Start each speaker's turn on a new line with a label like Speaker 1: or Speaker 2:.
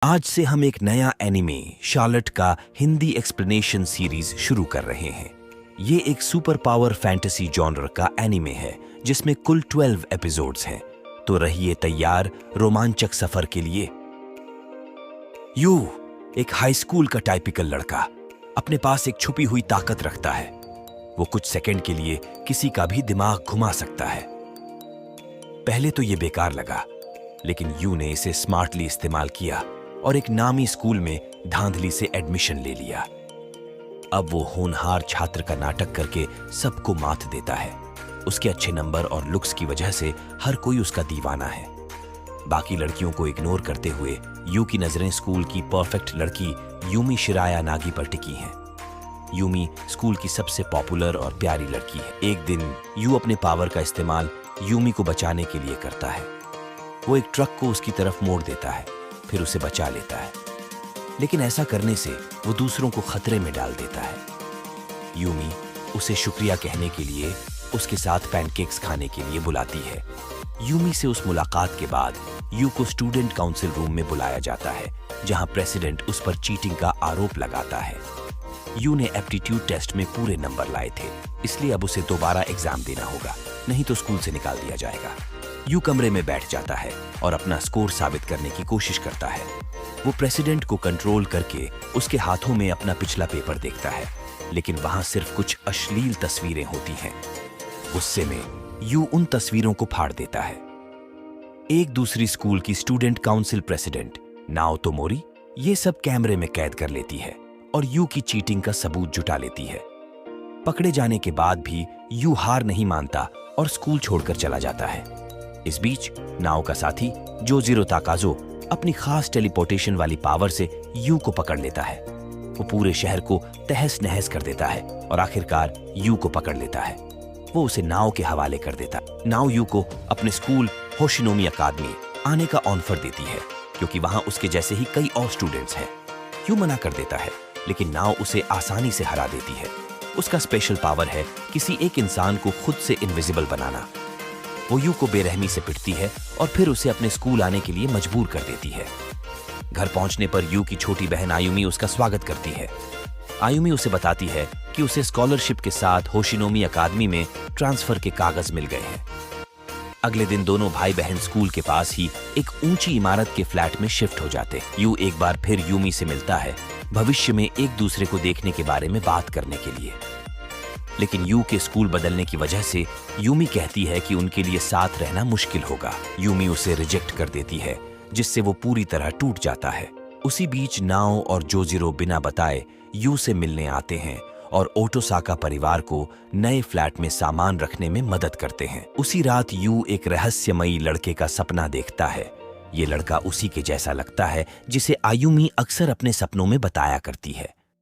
Speaker 1: आज से हम एक नया एनिमे शार्लेट का हिंदी एक्सप्लेनेशन सीरीज शुरू कर रहे हैं। ये एक सुपर पावर फैंटेसी जॉनर का एनिमे है जिसमें कुल 12 एपिसोड्स हैं। तो रहिए तैयार रोमांचक सफर के लिए। यू एक हाई स्कूल का टाइपिकल लड़का अपने पास एक छुपी हुई ताकत रखता है। वो कुछ सेकंड के लिए किसी का भी दिमाग घुमा सकता है। पहले तो ये बेकार लगा, लेकिन यू ने इसे स्मार्टली इस्तेमाल किया और एक नामी स्कूल में धांधली से एडमिशन ले लिया। अब वो होनहार छात्र का नाटक करके सबको मात देता है। उसके अच्छे नंबर और लुक्स की वजह से हर कोई उसका दीवाना है। बाकी लड़कियों को इग्नोर करते हुए यू की नजरें स्कूल की परफेक्ट लड़की यूमी शिराया नागी पर टिकी हैं। यूमी स्कूल की सबसे पॉपुलर और प्यारी लड़की है। एक दिन यू अपने पावर का इस्तेमाल यूमी को बचाने के लिए करता है। वो एक ट्रक को उसकी तरफ मोड़ देता है, फिर उसे बचा लेता है, लेकिन ऐसा करने से वो दूसरों को खतरे में डाल देता है। यूमी उसे शुक्रिया कहने के लिए उसके साथ पैनकेक्स खाने के लिए बुलाती है। यूमी से उस मुलाकात के बाद यू को स्टूडेंट काउंसिल रूम में बुलाया जाता है, जहां प्रेसिडेंट उस पर चीटिंग का आरोप लगाता है। यू ने एप्टीट्यूड टेस्ट में पूरे नंबर लाए थे, इसलिए अब उसे दोबारा एग्जाम देना होगा, नहीं तो स्कूल से निकाल दिया जाएगा। यू कमरे में बैठ जाता है और अपना स्कोर साबित करने की कोशिश करता है। वो प्रेसिडेंट को कंट्रोल करके उसके हाथों में अपना पिछला पेपर देखता है, लेकिन वहां सिर्फ कुछ अश्लील तस्वीरें होती हैं। गुस्से में यू उन तस्वीरों को फाड़ देता है। एक दूसरी स्कूल की स्टूडेंट काउंसिल प्रेसिडेंट नाओतो मोरी ये सब कैमरे में कैद कर लेती है और यू की चीटिंग का सबूत जुटा लेती है। पकड़े जाने के बाद भी यू हार नहीं मानता और स्कूल छोड़कर चला जाता है। इस बीच नाओ का साथी जोजिरो ताकाजो अपनी खास टेलीपोर्टेशन वाली पावर से यू को पकड़ लेता है। वो पूरे शहर को तहस नहस कर देता है और आखिरकार यू को पकड़ लेता है। वो उसे नाओ के हवाले कर देता है। नाओ यू को अपने स्कूल होशिनोमी अकादमी आने का ऑफर देती है, क्योंकि वहां उसके जैसे ही कई और स्टूडेंट्स हैं। यू मना कर देता है, लेकिन नाओ उसे आसानी से हरा देती है। उसका स्पेशल पावर है किसी एक इंसान को खुद से इनविजिबल बनाना। वो यू को बेरहमी से पिटती है और फिर उसे अपने स्कूल आने के लिए मजबूर कर देती है। घर पहुंचने पर यू की छोटी बहन आयुमी उसका स्वागत करती है। आयुमी उसे बताती है कि उसे स्कॉलरशिप के साथ होशिनोमी अकादमी में ट्रांसफर के कागज मिल गए हैं। अगले दिन दोनों भाई बहन स्कूल के पास ही एक ऊंची इमारत के फ्लैट में शिफ्ट हो जाते। यू एक बार फिर यूमी से मिलता है, भविष्य में एक दूसरे को देखने के बारे में बात करने के लिए। लेकिन यू के स्कूल बदलने की वजह से यूमी कहती है कि उनके लिए साथ रहना मुश्किल होगा। यूमी उसे रिजेक्ट कर देती है, जिससे वो पूरी तरह टूट जाता है। उसी बीच नाओ और जोजिरो बिना बताए यू से मिलने आते हैं और ओटोसाका परिवार को नए फ्लैट में सामान रखने में मदद करते हैं। उसी रात यू एक रहस्यमयी लड़के का सपना देखता है। ये लड़का उसी के जैसा लगता है जिसे आयुमी अक्सर अपने सपनों में बताया करती है।